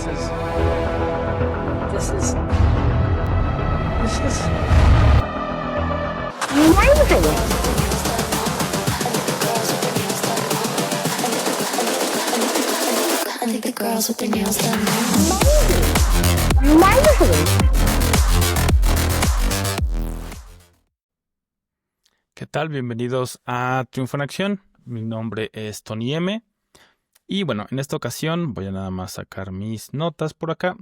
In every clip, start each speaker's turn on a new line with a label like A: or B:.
A: This is
B: I think the girls with their nails done
C: ¿Qué tal? Bienvenidos a Triunfo en Acción. Mi nombre es Tony M. Y bueno, en esta ocasión voy a nada más sacar mis notas por acá.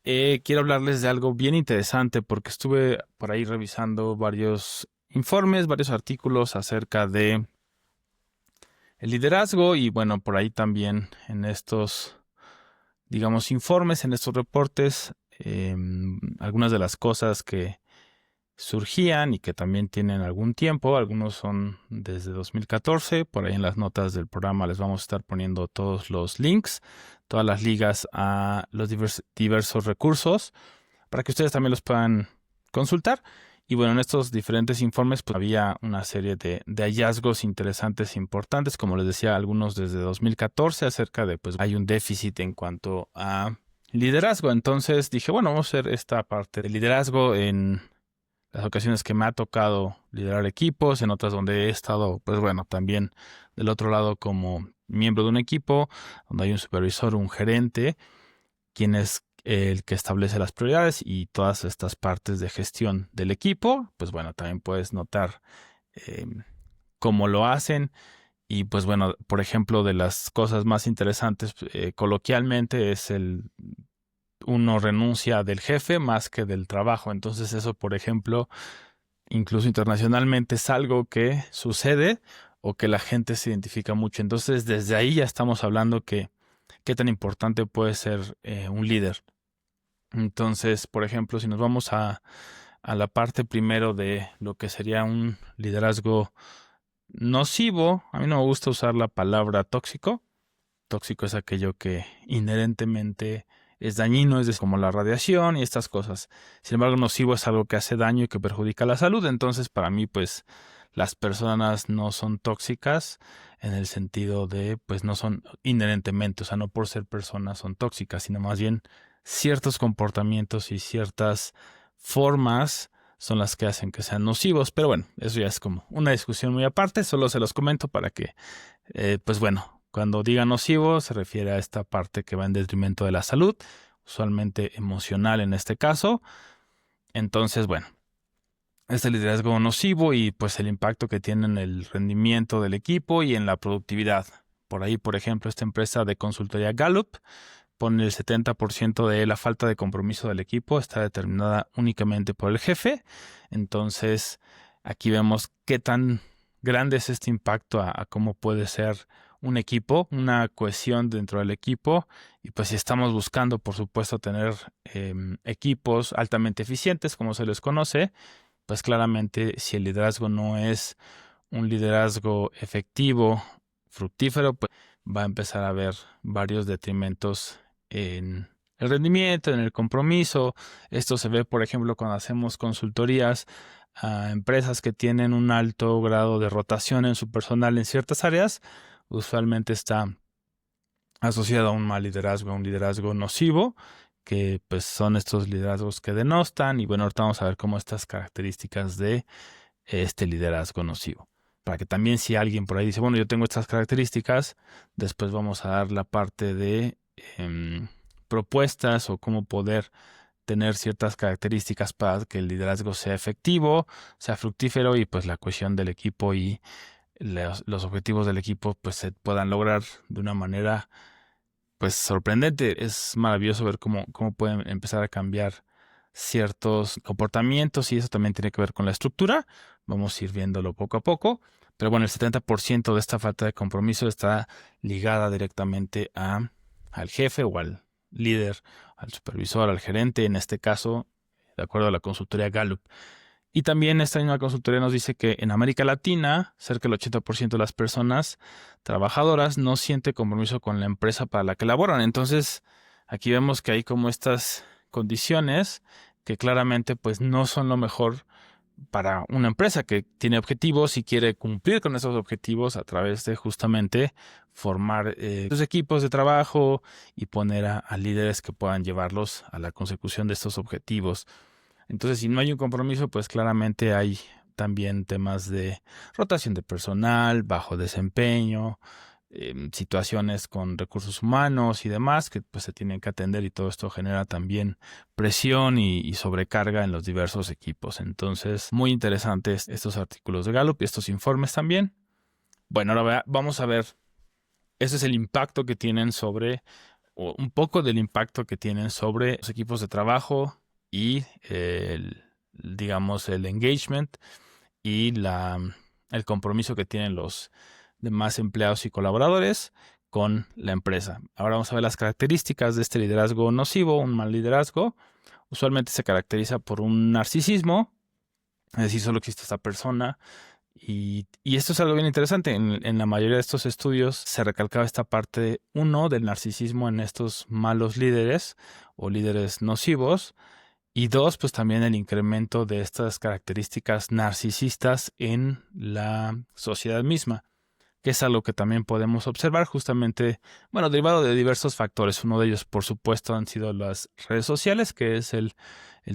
C: Quiero hablarles de algo bien interesante porque estuve por ahí revisando varios informes, varios artículos acerca de el liderazgo y bueno, por ahí también en estos, digamos, informes, en estos reportes, algunas de las cosas que surgían y que también tienen algún tiempo, algunos son desde 2014, por ahí en las notas del programa les vamos a estar poniendo todos los links, todas las ligas a los diversos recursos para que ustedes también los puedan consultar. Y bueno, en estos diferentes informes pues, había una serie de hallazgos interesantes e importantes, como les decía, algunos desde 2014 acerca de pues hay un déficit en cuanto a liderazgo. Entonces dije, bueno, vamos a hacer esta parte de liderazgo en las ocasiones que me ha tocado liderar equipos, en otras donde he estado, pues bueno, también del otro lado como miembro de un equipo, donde hay un supervisor, un gerente, quien es el que establece las prioridades y todas estas partes de gestión del equipo. Pues bueno, también puedes notar cómo lo hacen. Y pues bueno, por ejemplo, de las cosas más interesantes coloquialmente es uno renuncia del jefe más que del trabajo. Entonces eso, por ejemplo, incluso internacionalmente es algo que sucede o que la gente se identifica mucho. Entonces desde ahí ya estamos hablando que qué tan importante puede ser un líder. Entonces, por ejemplo, si nos vamos a la parte primero de lo que sería un liderazgo nocivo, a mí no me gusta usar la palabra tóxico. Tóxico es aquello que inherentemente es dañino, es como la radiación y estas cosas. Sin embargo, nocivo es algo que hace daño y que perjudica la salud. Entonces, para mí, pues, las personas no son tóxicas en el sentido de, pues, no son inherentemente, o sea, no por ser personas son tóxicas, sino más bien ciertos comportamientos y ciertas formas son las que hacen que sean nocivos. Pero bueno, eso ya es como una discusión muy aparte. Solo se los comento para que, pues bueno, cuando diga nocivo se refiere a esta parte que va en detrimento de la salud, usualmente emocional en este caso. Entonces, bueno, este liderazgo nocivo y pues el impacto que tiene en el rendimiento del equipo y en la productividad. Por ahí, por ejemplo, esta empresa de consultoría Gallup pone el 70% de la falta de compromiso del equipo está determinada únicamente por el jefe. Entonces, aquí vemos qué tan grande es este impacto a cómo puede ser un equipo, una cohesión dentro del equipo. Y pues si estamos buscando, por supuesto, tener equipos altamente eficientes, como se les conoce, pues claramente si el liderazgo no es un liderazgo efectivo, fructífero, pues va a empezar a haber varios detrimentos en el rendimiento, en el compromiso. Esto se ve, por ejemplo, cuando hacemos consultorías a empresas que tienen un alto grado de rotación en su personal en ciertas áreas. Usualmente está asociado a un mal liderazgo, a un liderazgo nocivo, que pues son estos liderazgos que denostan. Y bueno, ahorita vamos a ver cómo estas características de este liderazgo nocivo. Para que también si alguien por ahí dice, bueno, yo tengo estas características, después vamos a dar la parte de propuestas o cómo poder tener ciertas características para que el liderazgo sea efectivo, sea fructífero y pues la cohesión del equipo y los objetivos del equipo pues se puedan lograr de una manera pues sorprendente. Es maravilloso ver cómo pueden empezar a cambiar ciertos comportamientos y eso también tiene que ver con la estructura. Vamos a ir viéndolo poco a poco. Pero bueno, el 70% de esta falta de compromiso está ligada directamente al jefe o al líder, al supervisor, al gerente, en este caso, de acuerdo a la consultoría Gallup. Y también esta misma consultoría nos dice que en América Latina, cerca del 80% de las personas trabajadoras no siente compromiso con la empresa para la que laboran. Entonces, aquí vemos que hay como estas condiciones que claramente pues no son lo mejor para una empresa que tiene objetivos y quiere cumplir con esos objetivos a través de justamente formar sus equipos de trabajo y poner a líderes que puedan llevarlos a la consecución de estos objetivos. Entonces, si no hay un compromiso, pues claramente hay también temas de rotación de personal, bajo desempeño, situaciones con recursos humanos y demás que pues se tienen que atender, y todo esto genera también presión y sobrecarga en los diversos equipos. Entonces, muy interesantes estos artículos de Gallup y estos informes también. Bueno, ahora vamos a ver, ese es el impacto que tienen sobre, o un poco del impacto que tienen sobre los equipos de trabajo y digamos el engagement y el compromiso que tienen los demás empleados y colaboradores con la empresa. Ahora vamos a ver las características de este liderazgo nocivo, un mal liderazgo. Usualmente se caracteriza por un narcisismo, es decir, solo existe esta persona. Y esto es algo bien interesante. En la mayoría de estos estudios se recalcaba esta parte, uno, del narcisismo en estos malos líderes o líderes nocivos. Y dos, pues también el incremento de estas características narcisistas en la sociedad misma, que es algo que también podemos observar justamente, bueno, derivado de diversos factores. Uno de ellos, por supuesto, han sido las redes sociales, que es el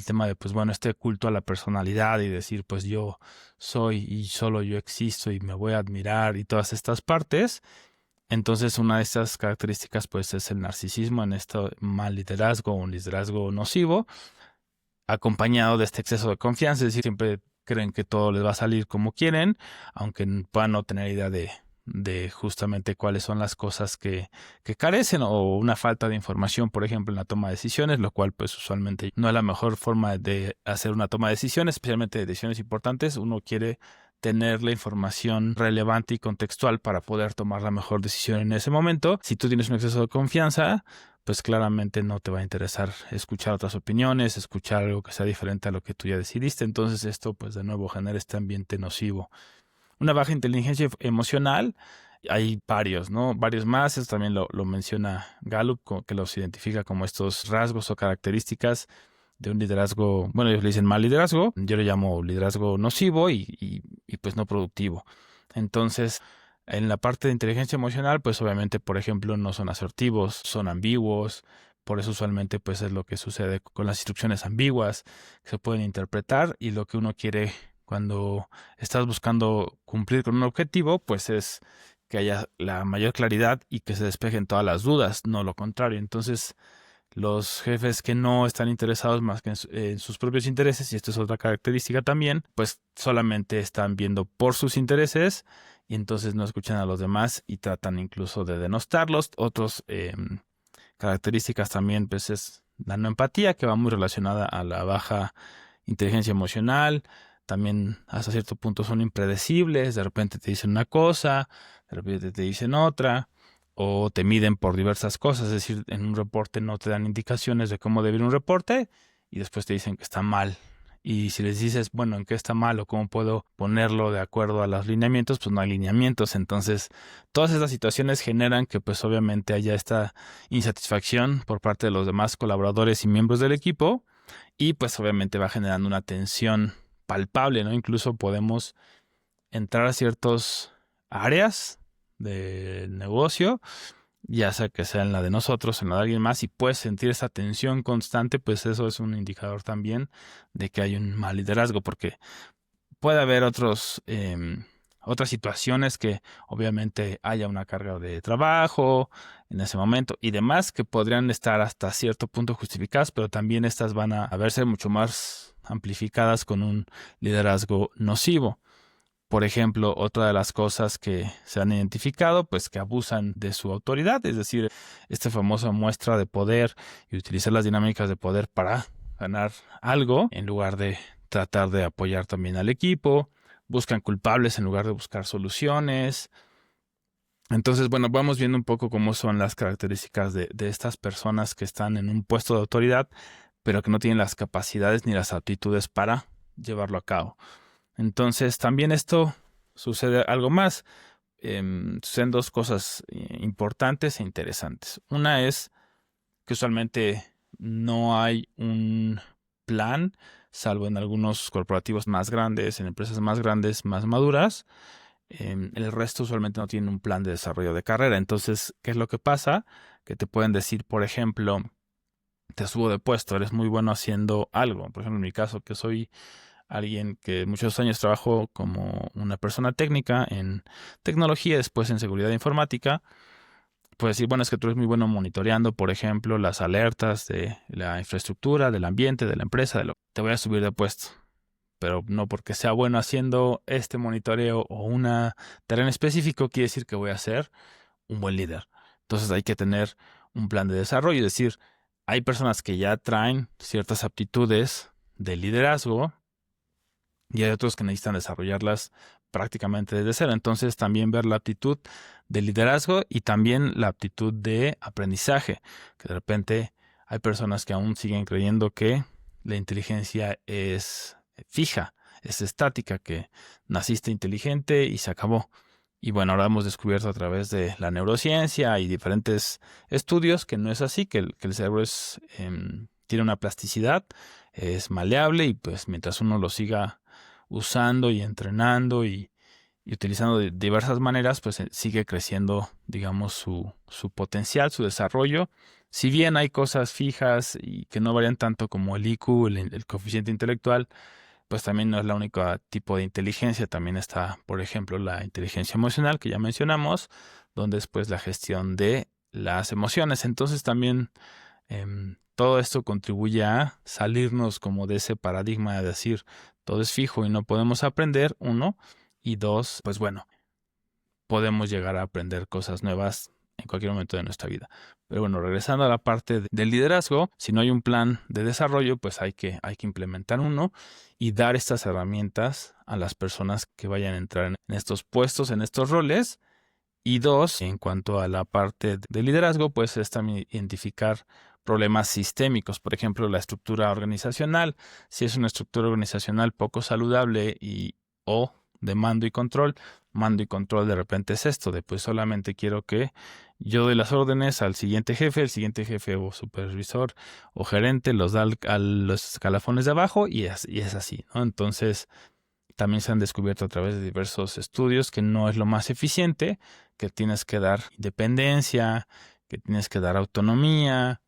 C: tema de, pues bueno, este culto a la personalidad y decir, pues yo soy y solo yo existo y me voy a admirar y todas estas partes. Entonces, una de estas características, pues, es el narcisismo en este mal liderazgo, un liderazgo nocivo, acompañado de este exceso de confianza, es decir, siempre creen que todo les va a salir como quieren, aunque puedan no tener idea de justamente cuáles son las cosas que carecen, o una falta de información, por ejemplo, en la toma de decisiones, lo cual pues usualmente no es la mejor forma de hacer una toma de decisiones, especialmente de decisiones importantes. Uno quiere tener la información relevante y contextual para poder tomar la mejor decisión en ese momento. Si tú tienes un exceso de confianza, pues claramente no te va a interesar escuchar otras opiniones, escuchar algo que sea diferente a lo que tú ya decidiste. Entonces esto pues de nuevo genera este ambiente nocivo. Una baja inteligencia emocional, hay varios, ¿no? Varios más, eso también lo menciona Gallup, que los identifica como estos rasgos o características de un liderazgo, bueno, ellos le dicen mal liderazgo, yo le llamo liderazgo nocivo y pues no productivo. Entonces, en la parte de inteligencia emocional, pues obviamente, por ejemplo, no son asertivos, son ambiguos. Por eso usualmente pues es lo que sucede con las instrucciones ambiguas, que se pueden interpretar, y lo que uno quiere cuando estás buscando cumplir con un objetivo, pues es que haya la mayor claridad y que se despejen todas las dudas, no lo contrario. Entonces, los jefes que no están interesados más que en sus propios intereses, y esto es otra característica también, pues solamente están viendo por sus intereses y entonces no escuchan a los demás y tratan incluso de denostarlos. Otras características también pues es la no empatía, que va muy relacionada a la baja inteligencia emocional. También hasta cierto punto son impredecibles, de repente te dicen una cosa, de repente te dicen otra, o te miden por diversas cosas, es decir, en un reporte no te dan indicaciones de cómo debe ir un reporte y después te dicen que está mal. Y si les dices, bueno, ¿en qué está mal o cómo puedo ponerlo de acuerdo a los lineamientos? Pues no hay lineamientos. Entonces, todas estas situaciones generan que pues obviamente haya esta insatisfacción por parte de los demás colaboradores y miembros del equipo, y pues obviamente va generando una tensión palpable, ¿no? Incluso podemos entrar a ciertas áreas del negocio, ya sea en la de nosotros, en la de alguien más, y puedes sentir esa tensión constante, pues eso es un indicador también de que hay un mal liderazgo, porque puede haber otras situaciones que obviamente haya una carga de trabajo en ese momento y demás, que podrían estar hasta cierto punto justificadas, pero también estas van a verse mucho más amplificadas con un liderazgo nocivo. Por ejemplo, otra de las cosas que se han identificado, pues que abusan de su autoridad, es decir, esta famosa muestra de poder y utilizar las dinámicas de poder para ganar algo en lugar de tratar de apoyar también al equipo. Buscan culpables en lugar de buscar soluciones. Entonces, bueno, vamos viendo un poco cómo son las características de estas personas que están en un puesto de autoridad, pero que no tienen las capacidades ni las aptitudes para llevarlo a cabo. Entonces, también esto sucede algo más. Suceden dos cosas importantes e interesantes. Una es que usualmente no hay un plan, salvo en algunos corporativos más grandes, en empresas más grandes, más maduras. El resto usualmente no tienen un plan de desarrollo de carrera. Entonces, ¿qué es lo que pasa? Que te pueden decir, por ejemplo, te subo de puesto, eres muy bueno haciendo algo. Por ejemplo, en mi caso, que soy alguien que muchos años trabajó como una persona técnica en tecnología, después en seguridad informática, pues decir, bueno, es que tú eres muy bueno monitoreando, por ejemplo, las alertas de la infraestructura, del ambiente, de la empresa, te voy a subir de puesto. Pero no porque sea bueno haciendo este monitoreo o una tarea en específico, quiere decir que voy a ser un buen líder. Entonces hay que tener un plan de desarrollo, es decir, hay personas que ya traen ciertas aptitudes de liderazgo y hay otros que necesitan desarrollarlas prácticamente desde cero. Entonces también ver la aptitud de liderazgo y también la aptitud de aprendizaje, que de repente hay personas que aún siguen creyendo que la inteligencia es fija, es estática, que naciste inteligente y se acabó. Y bueno, ahora hemos descubierto a través de la neurociencia y diferentes estudios que no es así, que el cerebro tiene una plasticidad, es maleable y pues mientras uno lo siga usando y entrenando y utilizando de diversas maneras, pues sigue creciendo, digamos, su potencial, su desarrollo. Si bien hay cosas fijas y que no varían tanto como el IQ, el coeficiente intelectual, pues también no es la única tipo de inteligencia. También está, por ejemplo, la inteligencia emocional que ya mencionamos, donde es pues la gestión de las emociones. Entonces también todo esto contribuye a salirnos como de ese paradigma de decir todo es fijo y no podemos aprender, uno, y dos, pues bueno, podemos llegar a aprender cosas nuevas en cualquier momento de nuestra vida. Pero bueno, regresando a la parte del liderazgo, si no hay un plan de desarrollo, pues hay que implementar uno y dar estas herramientas a las personas que vayan a entrar en estos puestos, en estos roles. Y dos, en cuanto a la parte de liderazgo, pues es también identificar problemas sistémicos, por ejemplo, la estructura organizacional. Si es una estructura organizacional poco saludable o de mando y control de repente es esto, de pues solamente quiero que yo doy las órdenes al siguiente jefe, el siguiente jefe o supervisor o gerente los da a los escalafones de abajo y es así, ¿no? Entonces, también se han descubierto a través de diversos estudios que no es lo más eficiente, que tienes que dar independencia, que tienes que dar autonomía,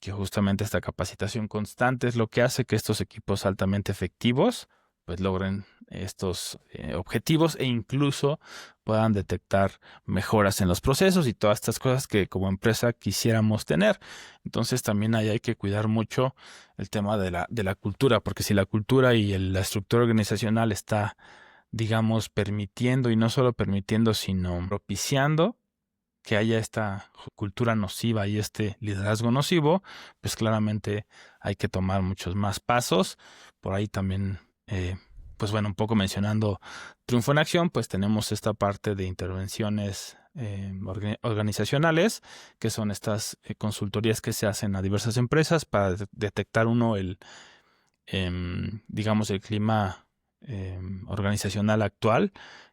C: que justamente esta capacitación constante es lo que hace que estos equipos altamente efectivos pues logren estos objetivos e incluso puedan detectar mejoras en los procesos y todas estas cosas que como empresa quisiéramos tener. Entonces también ahí hay que cuidar mucho el tema de la cultura, porque si la cultura y la estructura organizacional está, digamos, permitiendo, y no solo permitiendo, sino propiciando que haya esta cultura nociva y este liderazgo nocivo, pues claramente hay que tomar muchos más pasos. Por ahí también, pues bueno, un poco mencionando Triunfo en Acción, pues tenemos esta parte de intervenciones organizacionales, que son estas consultorías que se hacen a diversas empresas para detectar uno digamos, el clima organizacional actual,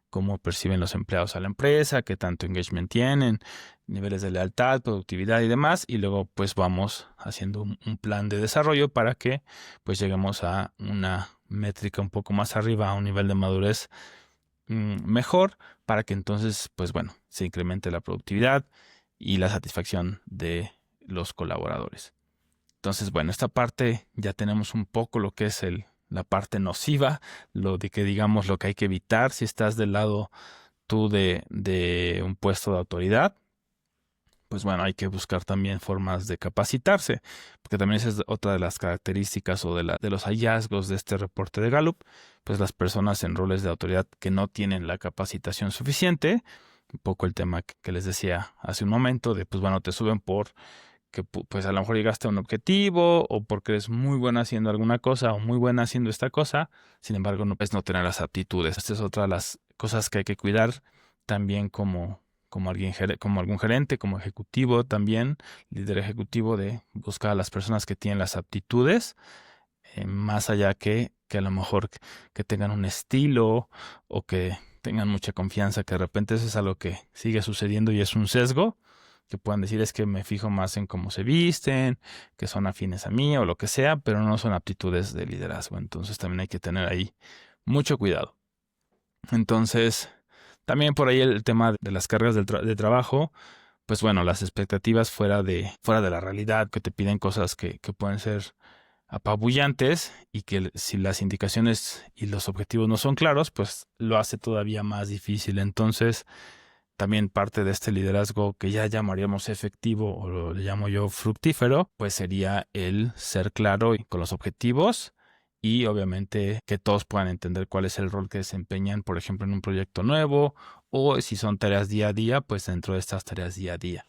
C: cómo perciben los empleados a la empresa, qué tanto engagement tienen, niveles de lealtad, productividad y demás, y luego pues vamos haciendo un plan de desarrollo para que pues lleguemos a una métrica un poco más arriba, a un nivel de madurez mejor, para que entonces pues bueno, se incremente la productividad y la satisfacción de los colaboradores. Entonces, bueno, esta parte ya tenemos un poco lo que es la parte nociva, lo de que digamos lo que hay que evitar si estás del lado tú de un puesto de autoridad. Pues bueno, hay que buscar también formas de capacitarse, porque también esa es otra de las características o de los hallazgos de este reporte de Gallup, pues las personas en roles de autoridad que no tienen la capacitación suficiente, un poco el tema que les decía hace un momento, de pues bueno, te suben por que pues a lo mejor llegaste a un objetivo o porque eres muy buena haciendo alguna cosa o muy buena haciendo esta cosa, sin embargo no puedes no tener las aptitudes. Esta es otra de las cosas que hay que cuidar también como algún gerente, como ejecutivo también, líder ejecutivo, de buscar a las personas que tienen las aptitudes, más allá que a lo mejor que tengan un estilo o que tengan mucha confianza, que de repente eso es algo que sigue sucediendo y es un sesgo, que puedan decir es que me fijo más en cómo se visten, que son afines a mí o lo que sea, pero no son aptitudes de liderazgo. Entonces también hay que tener ahí mucho cuidado. Entonces, también por ahí el tema de las cargas de trabajo, pues bueno, las expectativas fuera de la realidad, que te piden cosas que pueden ser apabullantes y que si las indicaciones y los objetivos no son claros, pues lo hace todavía más difícil. Entonces, también parte de este liderazgo que ya llamaríamos efectivo o lo llamo yo fructífero, pues sería el ser claro con los objetivos y obviamente que todos puedan entender cuál es el rol que desempeñan, por ejemplo, en un proyecto nuevo o si son tareas día a día, pues dentro de estas tareas día a día.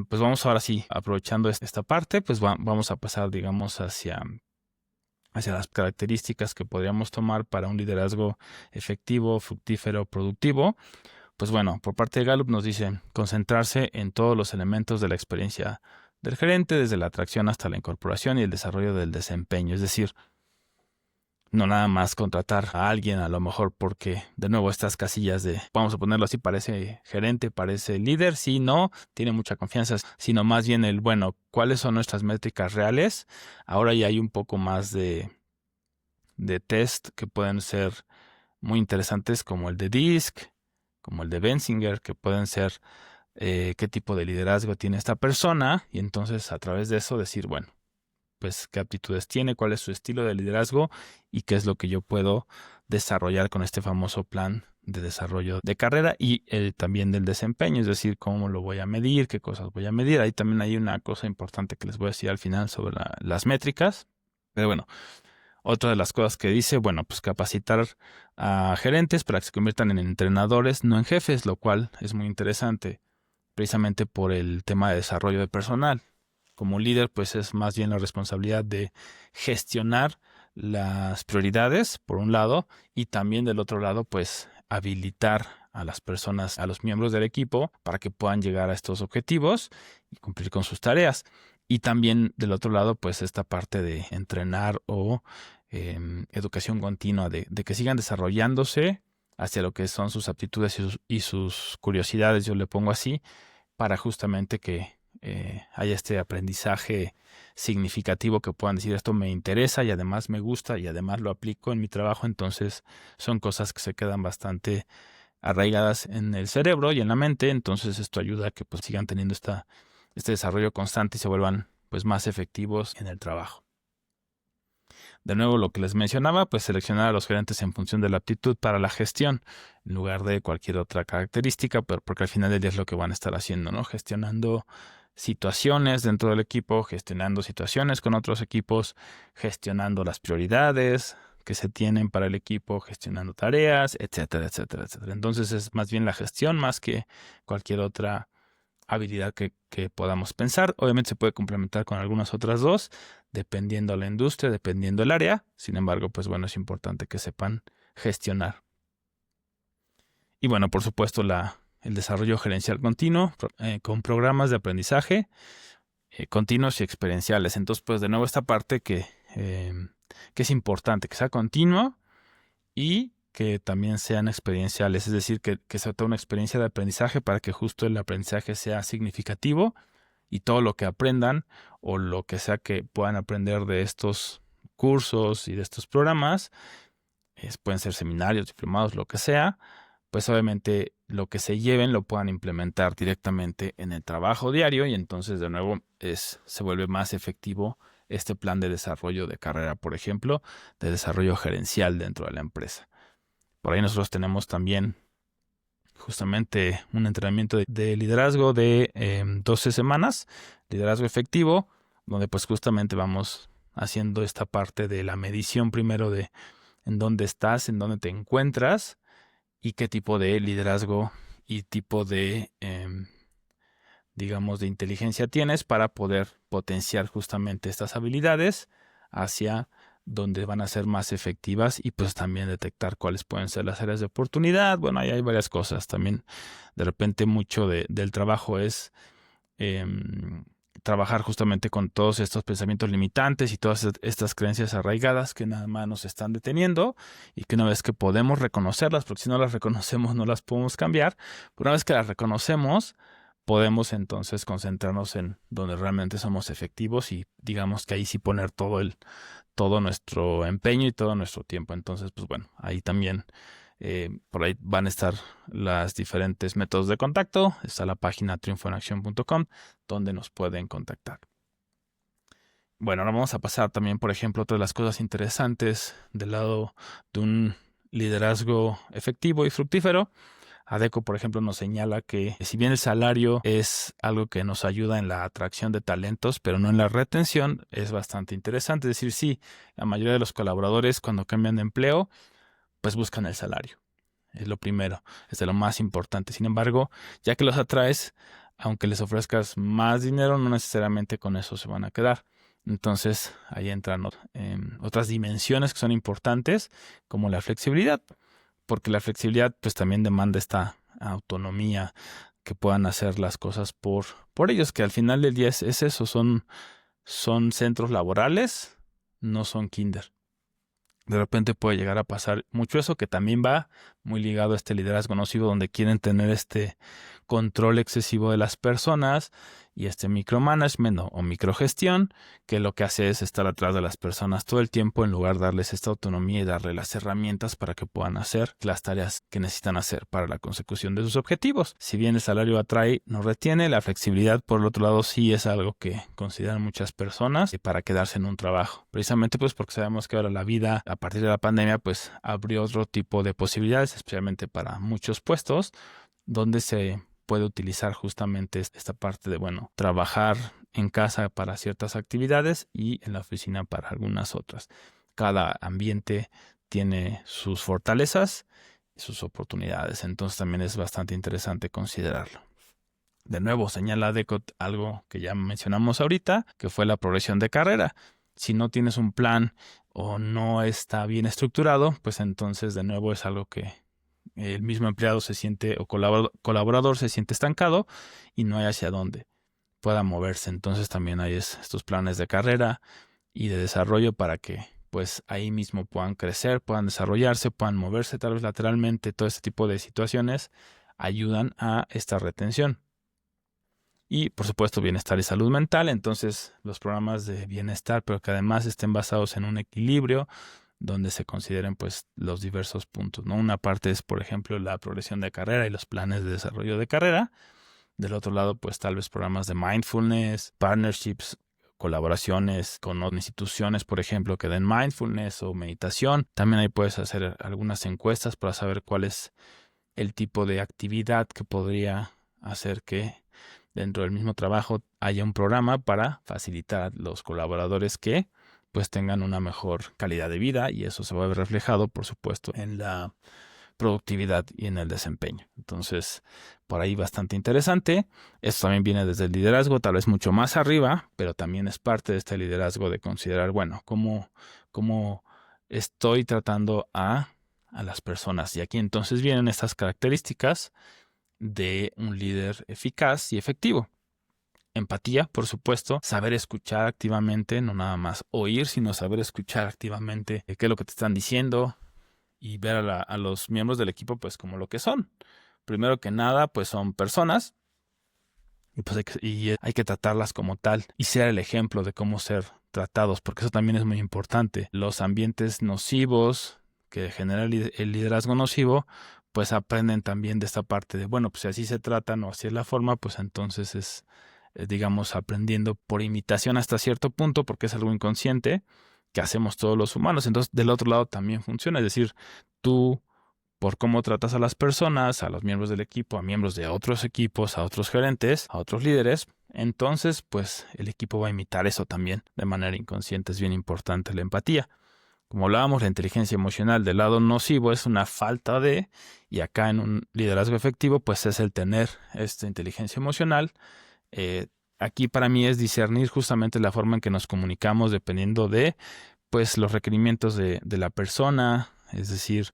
C: Pues vamos ahora sí, aprovechando esta parte, pues vamos a pasar, digamos, hacia las características que podríamos tomar para un liderazgo efectivo, fructífero, productivo. Pues bueno, por parte de Gallup nos dice concentrarse en todos los elementos de la experiencia del gerente, desde la atracción hasta la incorporación y el desarrollo del desempeño. Es decir, no nada más contratar a alguien a lo mejor porque, de nuevo, estas casillas de, vamos a ponerlo así, parece gerente, parece líder, sí, no, tiene mucha confianza, sino más bien el, bueno, ¿cuáles son nuestras métricas reales? Ahora ya hay un poco más de test que pueden ser muy interesantes como el de DISC, como el de Benzinger, que pueden ser qué tipo de liderazgo tiene esta persona y entonces a través de eso decir, bueno, pues qué aptitudes tiene, cuál es su estilo de liderazgo y qué es lo que yo puedo desarrollar con este famoso plan de desarrollo de carrera y también del desempeño, es decir, cómo lo voy a medir, qué cosas voy a medir. Ahí también hay una cosa importante que les voy a decir al final sobre las métricas. Pero bueno, otra de las cosas que dice, bueno, pues capacitar a gerentes para que se conviertan en entrenadores, no en jefes, lo cual es muy interesante, precisamente por el tema de desarrollo de personal. Como líder, pues es más bien la responsabilidad de gestionar las prioridades, por un lado, y también del otro lado, pues habilitar a las personas, a los miembros del equipo, para que puedan llegar a estos objetivos y cumplir con sus tareas. Y también del otro lado, pues esta parte de entrenar o educación continua, de que sigan desarrollándose hacia lo que son sus aptitudes y sus curiosidades, yo le pongo así, para justamente que haya este aprendizaje significativo que puedan decir esto me interesa y además me gusta y además lo aplico en mi trabajo. Entonces son cosas que se quedan bastante arraigadas en el cerebro y en la mente. Entonces esto ayuda a que pues sigan teniendo este desarrollo constante y se vuelvan pues más efectivos en el trabajo. De nuevo, lo que les mencionaba, pues seleccionar a los gerentes en función de la aptitud para la gestión, en lugar de cualquier otra característica, pero porque al final del día es lo que van a estar haciendo, ¿no? Gestionando situaciones dentro del equipo, gestionando situaciones con otros equipos, gestionando las prioridades que se tienen para el equipo, gestionando tareas, etcétera, etcétera, etcétera. Entonces es más bien la gestión más que cualquier otra habilidad que podamos pensar. Obviamente se puede complementar con algunas otras dos, dependiendo la industria, dependiendo el área. Sin embargo, pues bueno, es importante que sepan gestionar. Y bueno, por supuesto, el desarrollo gerencial continuo con programas de aprendizaje continuos y experienciales. Entonces, pues de nuevo esta parte que es importante, que sea continuo y que también sean experienciales, es decir, que sea toda una experiencia de aprendizaje para que justo el aprendizaje sea significativo y todo lo que aprendan o lo que sea que puedan aprender de estos cursos y de estos programas, pueden ser seminarios, diplomados, lo que sea, pues obviamente lo que se lleven lo puedan implementar directamente en el trabajo diario y entonces de nuevo se vuelve más efectivo este plan de desarrollo de carrera, por ejemplo, de desarrollo gerencial dentro de la empresa. Por ahí nosotros tenemos también justamente un entrenamiento de liderazgo de 12 semanas, liderazgo efectivo, donde pues justamente vamos haciendo esta parte de la medición primero de en dónde estás, en dónde te encuentras y qué tipo de liderazgo y tipo de, digamos, de inteligencia tienes para poder potenciar justamente estas habilidades hacia donde van a ser más efectivas y pues también detectar cuáles pueden ser las áreas de oportunidad. Bueno, ahí hay varias cosas. También de repente mucho del trabajo es trabajar justamente con todos estos pensamientos limitantes y todas estas creencias arraigadas que nada más nos están deteniendo y que una vez que podemos reconocerlas, porque si no las reconocemos no las podemos cambiar, pero una vez que las reconocemos, podemos entonces concentrarnos en donde realmente somos efectivos y digamos que ahí sí poner todo nuestro empeño y todo nuestro tiempo. Entonces, pues bueno, ahí también por ahí van a estar los diferentes métodos de contacto. Está la página triunfoenacción.com donde nos pueden contactar. Bueno, ahora vamos a pasar también, por ejemplo, otra de las cosas interesantes del lado de un liderazgo efectivo y fructífero. ADECO, por ejemplo, nos señala que si bien el salario es algo que nos ayuda en la atracción de talentos, pero no en la retención, es bastante interesante. Es decir, sí, la mayoría de los colaboradores cuando cambian de empleo, pues buscan el salario. Es lo primero, es de lo más importante. Sin embargo, ya que los atraes, aunque les ofrezcas más dinero, no necesariamente con eso se van a quedar. Entonces, ahí entran otras dimensiones que son importantes, como la flexibilidad, porque la flexibilidad pues también demanda esta autonomía, que puedan hacer las cosas por ellos, que al final del día es eso, son centros laborales, no son kinder. De repente puede llegar a pasar mucho eso, que también va muy ligado a este liderazgo nocivo, donde quieren tener este control excesivo de las personas y este micromanagement o microgestión, que lo que hace es estar atrás de las personas todo el tiempo en lugar de darles esta autonomía y darle las herramientas para que puedan hacer las tareas que necesitan hacer para la consecución de sus objetivos. Si bien el salario atrae, no retiene, la flexibilidad por el otro lado sí es algo que consideran muchas personas para quedarse en un trabajo. Precisamente pues porque sabemos que ahora la vida a partir de la pandemia pues abrió otro tipo de posibilidades, especialmente para muchos puestos donde se puede utilizar justamente esta parte de, bueno, trabajar en casa para ciertas actividades y en la oficina para algunas otras. Cada ambiente tiene sus fortalezas y sus oportunidades, entonces también es bastante interesante considerarlo. De nuevo, señala ADECO algo que ya mencionamos ahorita, que fue la progresión de carrera. Si no tienes un plan o no está bien estructurado, pues entonces de nuevo es algo que el mismo empleado se siente o colaborador se siente estancado y no hay hacia dónde pueda moverse. Entonces también hay estos planes de carrera y de desarrollo para que pues ahí mismo puedan crecer, puedan desarrollarse, puedan moverse tal vez lateralmente. Todo este tipo de situaciones ayudan a esta retención. Y por supuesto bienestar y salud mental. Entonces los programas de bienestar, pero que además estén basados en un equilibrio donde se consideren pues los diversos puntos, ¿no? Una parte es, por ejemplo, la progresión de carrera y los planes de desarrollo de carrera. Del otro lado, pues tal vez programas de mindfulness, partnerships, colaboraciones con instituciones, por ejemplo, que den mindfulness o meditación. También ahí puedes hacer algunas encuestas para saber cuál es el tipo de actividad que podría hacer que dentro del mismo trabajo haya un programa para facilitar a los colaboradores que pues tengan una mejor calidad de vida, y eso se va a ver reflejado, por supuesto, en la productividad y en el desempeño. Entonces, por ahí bastante interesante. Esto también viene desde el liderazgo, tal vez mucho más arriba, pero también es parte de este liderazgo de considerar, bueno, cómo estoy tratando a las personas. Y aquí entonces vienen estas características de un líder eficaz y efectivo. Empatía, por supuesto, saber escuchar activamente, no nada más oír, sino saber escuchar activamente qué es lo que te están diciendo y ver a los miembros del equipo pues como lo que son. Primero que nada, pues son personas y pues hay que tratarlas como tal y ser el ejemplo de cómo ser tratados, porque eso también es muy importante. Los ambientes nocivos que genera el liderazgo nocivo, pues aprenden también de esta parte de, bueno, pues si así se tratan o así es la forma, pues entonces es digamos, aprendiendo por imitación hasta cierto punto, porque es algo inconsciente que hacemos todos los humanos. Entonces, del otro lado también funciona, es decir, tú, por cómo tratas a las personas, a los miembros del equipo, a miembros de otros equipos, a otros gerentes, a otros líderes, entonces, pues, el equipo va a imitar eso también de manera inconsciente. Es bien importante la empatía. Como hablábamos, la inteligencia emocional del lado nocivo es una falta de, y acá en un liderazgo efectivo, pues es el tener esta inteligencia emocional. Aquí para mí es discernir justamente la forma en que nos comunicamos dependiendo de pues los requerimientos de la persona, es decir,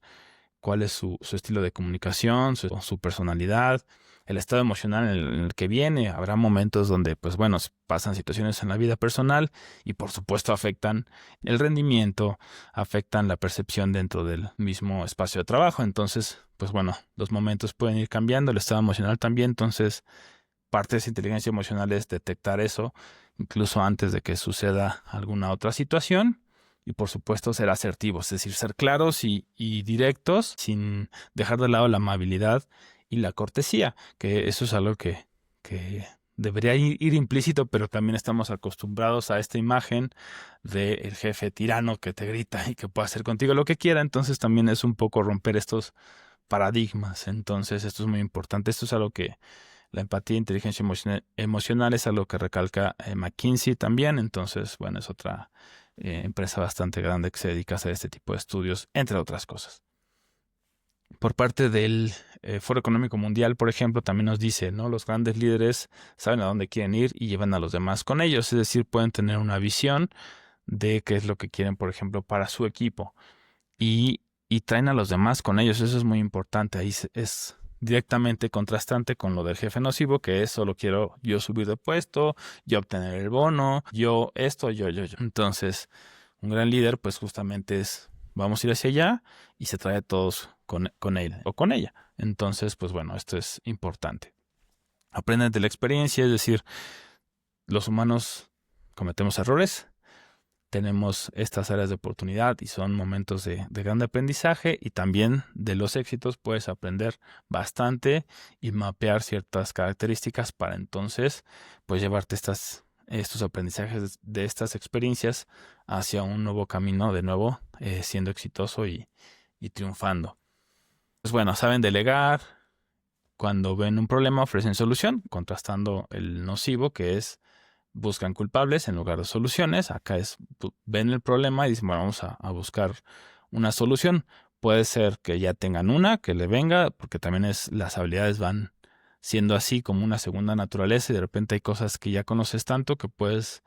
C: cuál es su estilo de comunicación, su personalidad, el estado emocional en el que viene. Habrá momentos donde pues bueno, pasan situaciones en la vida personal y por supuesto afectan el rendimiento, afectan la percepción dentro del mismo espacio de trabajo. Entonces pues bueno, los momentos pueden ir cambiando, el estado emocional también. Entonces parte de esa inteligencia emocional es detectar eso, incluso antes de que suceda alguna otra situación. Y por supuesto ser asertivos, es decir, ser claros y directos sin dejar de lado la amabilidad y la cortesía, que eso es algo que debería ir implícito, pero también estamos acostumbrados a esta imagen del jefe tirano que te grita y que puede hacer contigo lo que quiera. Entonces también es un poco romper estos paradigmas. Entonces esto es muy importante. Esto es algo que la empatía e inteligencia emocional es algo que recalca McKinsey también. Entonces, bueno, es otra empresa bastante grande que se dedica a hacer este tipo de estudios, entre otras cosas. Por parte del Foro Económico Mundial, por ejemplo, también nos dice, ¿no? Los grandes líderes saben a dónde quieren ir y llevan a los demás con ellos. Es decir, pueden tener una visión de qué es lo que quieren, por ejemplo, para su equipo. Y traen a los demás con ellos. Eso es muy importante. Ahí es directamente contrastante con lo del jefe nocivo, que es solo quiero yo subir de puesto, yo obtener el bono, yo esto, yo. Entonces, un gran líder, pues justamente es, vamos a ir hacia allá y se trae a todos con él o con ella. Entonces, pues bueno, esto es importante. Aprenden de la experiencia, es decir, los humanos cometemos errores, tenemos estas áreas de oportunidad y son momentos de gran aprendizaje, y también de los éxitos puedes aprender bastante y mapear ciertas características para entonces pues llevarte estos aprendizajes de estas experiencias hacia un nuevo camino, de nuevo siendo exitoso y triunfando. Pues bueno, saben delegar. Cuando ven un problema ofrecen solución, contrastando el nocivo, que es buscan culpables en lugar de soluciones. Acá es, ven el problema y dicen, bueno, vamos a buscar una solución. Puede ser que ya tengan una, que le venga, porque también las habilidades van siendo así como una segunda naturaleza, y de repente hay cosas que ya conoces tanto que puedes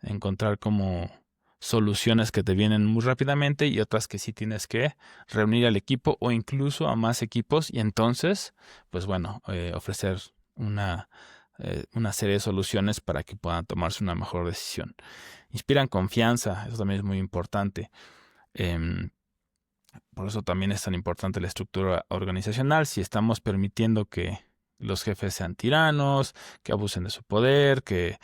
C: encontrar como soluciones que te vienen muy rápidamente, y otras que sí tienes que reunir al equipo o incluso a más equipos, y entonces, pues bueno, ofrecer una serie de soluciones para que puedan tomarse una mejor decisión. Inspiran confianza, eso también es muy importante. Por eso también es tan importante la estructura organizacional. Si estamos permitiendo que los jefes sean tiranos, que abusen de su poder, que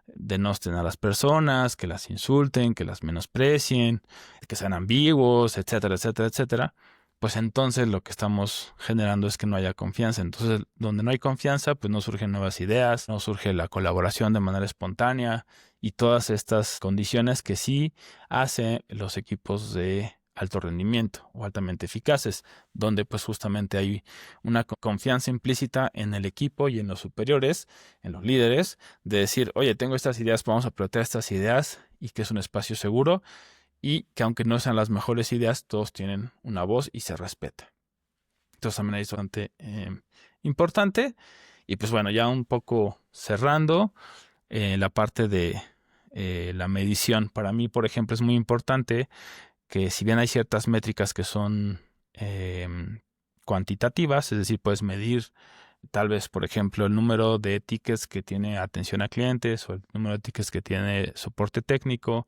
C: denosten a las personas, que las insulten, que las menosprecien, que sean ambiguos, etcétera, etcétera, etcétera, pues entonces lo que estamos generando es que no haya confianza. Entonces, donde no hay confianza, pues no surgen nuevas ideas, no surge la colaboración de manera espontánea y todas estas condiciones que sí hacen los equipos de alto rendimiento o altamente eficaces, donde pues justamente hay una confianza implícita en el equipo y en los superiores, en los líderes, de decir, oye, tengo estas ideas, vamos a plantear estas ideas, y que es un espacio seguro, y que aunque no sean las mejores ideas, todos tienen una voz y se respeta. Entonces también es bastante importante. Y pues bueno, ya un poco cerrando la parte de la medición. Para mí, por ejemplo, es muy importante que si bien hay ciertas métricas que son cuantitativas, es decir, puedes medir tal vez, por ejemplo, el número de tickets que tiene atención a clientes o el número de tickets que tiene soporte técnico,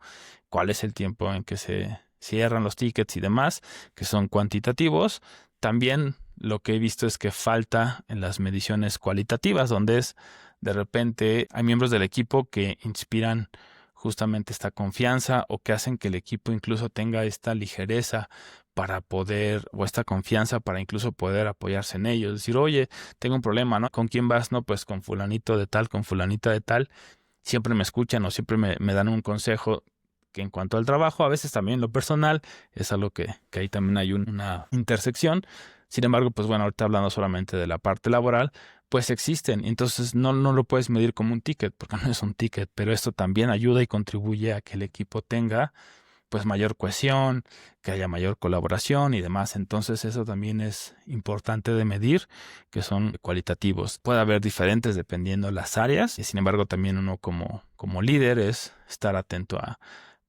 C: cuál es el tiempo en que se cierran los tickets y demás, que son cuantitativos. También lo que he visto es que falta en las mediciones cualitativas, donde es de repente hay miembros del equipo que inspiran justamente esta confianza, o que hacen que el equipo incluso tenga esta ligereza para poder, o esta confianza para incluso poder apoyarse en ellos. Decir, oye, tengo un problema, ¿no? ¿Con quién vas? No, pues con fulanito de tal, con fulanita de tal. Siempre me escuchan o siempre me dan un consejo. Que en cuanto al trabajo, a veces también lo personal, es algo que ahí también hay una intersección. Sin embargo, pues bueno, ahorita hablando solamente de la parte laboral, pues existen. Entonces no lo puedes medir como un ticket, porque no es un ticket, pero esto también ayuda y contribuye a que el equipo tenga pues mayor cohesión, que haya mayor colaboración y demás. Entonces eso también es importante de medir, que son cualitativos. Puede haber diferentes dependiendo las áreas, y sin embargo también uno como líder es estar atento a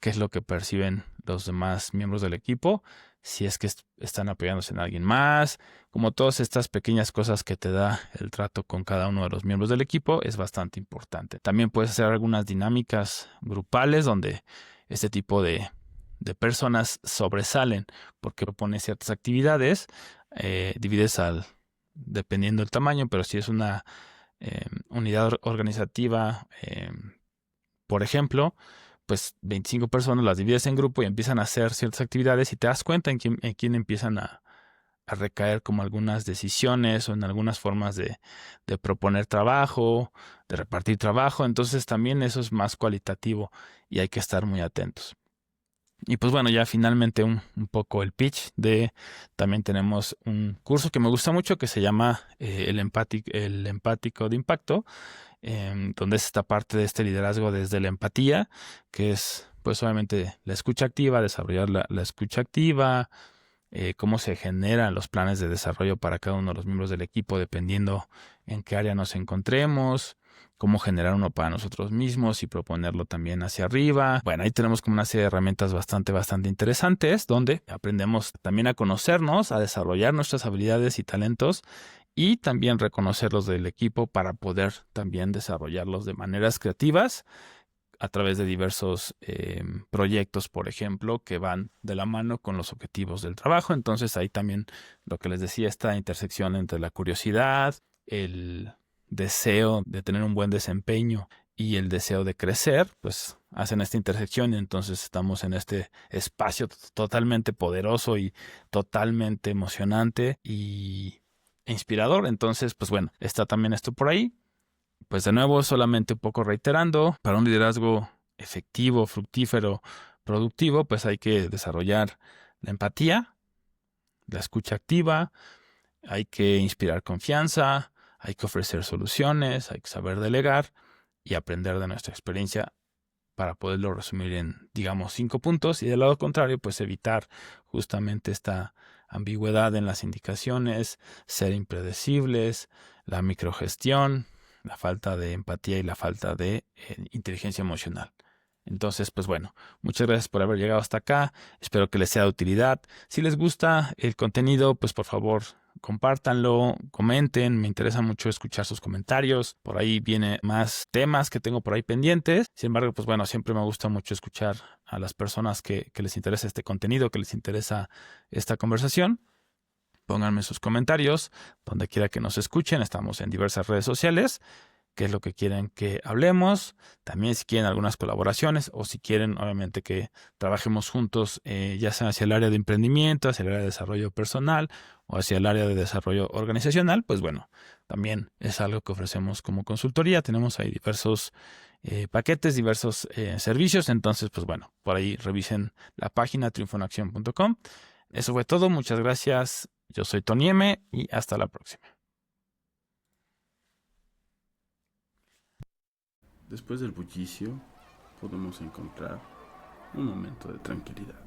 C: qué es lo que perciben los demás miembros del equipo, si es que están apoyándose en alguien más, como todas estas pequeñas cosas que te da el trato con cada uno de los miembros del equipo, es bastante importante. También puedes hacer algunas dinámicas grupales donde este tipo de personas sobresalen, porque propones ciertas actividades, divides dependiendo del tamaño, pero si es una unidad organizativa, por ejemplo, pues 25 personas las divides en grupo y empiezan a hacer ciertas actividades y te das cuenta en quién empiezan a recaer como algunas decisiones o en algunas formas de proponer trabajo, de repartir trabajo. Entonces también eso es más cualitativo y hay que estar muy atentos. Y pues bueno, ya finalmente un poco el pitch también tenemos un curso que me gusta mucho que se llama el empático de impacto, donde es esta parte de este liderazgo desde la empatía, que es pues obviamente la escucha activa, desarrollar la escucha activa, cómo se generan los planes de desarrollo para cada uno de los miembros del equipo dependiendo en qué área nos encontremos, cómo generar uno para nosotros mismos y proponerlo también hacia arriba. Bueno, ahí tenemos como una serie de herramientas bastante interesantes donde aprendemos también a conocernos, a desarrollar nuestras habilidades y talentos y también reconocerlos del equipo para poder también desarrollarlos de maneras creativas a través de diversos proyectos, por ejemplo, que van de la mano con los objetivos del trabajo. Entonces ahí también lo que les decía, esta intersección entre la curiosidad, el deseo de tener un buen desempeño y el deseo de crecer, pues hacen esta intersección y entonces estamos en este espacio totalmente poderoso y totalmente emocionante e inspirador. Entonces, pues bueno, está también esto por ahí. Pues de nuevo, solamente un poco reiterando, para un liderazgo efectivo, fructífero, productivo, pues hay que desarrollar la empatía, la escucha activa, hay que inspirar confianza, hay que ofrecer soluciones, hay que saber delegar y aprender de nuestra experiencia para poderlo resumir en, digamos, 5 puntos. Y del lado contrario, pues evitar justamente esta ambigüedad en las indicaciones, ser impredecibles, la microgestión, la falta de empatía y la falta de inteligencia emocional. Entonces, pues bueno, muchas gracias por haber llegado hasta acá. Espero que les sea de utilidad. Si les gusta el contenido, pues por favor, compártanlo, comenten. Me interesa mucho escuchar sus comentarios. Por ahí viene más temas que tengo por ahí pendientes. Sin embargo, pues bueno, siempre me gusta mucho escuchar a las personas que les interesa este contenido, que les interesa esta conversación. Pónganme sus comentarios donde quiera que nos escuchen. Estamos en diversas redes sociales. ¿Qué es lo que quieren que hablemos? También si quieren algunas colaboraciones o si quieren obviamente que trabajemos juntos, ya sea hacia el área de emprendimiento, hacia el área de desarrollo personal o hacia el área de desarrollo organizacional, pues bueno, también es algo que ofrecemos como consultoría. Tenemos ahí diversos paquetes, diversos servicios. Entonces, pues bueno, por ahí revisen la página triunfoenacción.com. Eso fue todo. Muchas gracias. Yo soy Tony M y hasta la próxima.
A: Después del bullicio, podemos encontrar un momento de tranquilidad.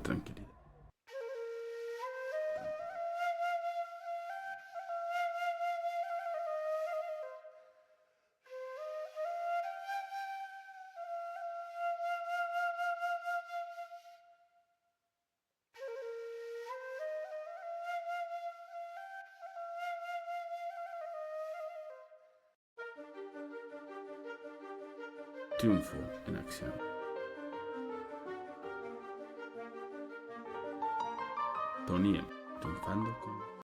A: Triunfo en acción. Tony M. Triunfando con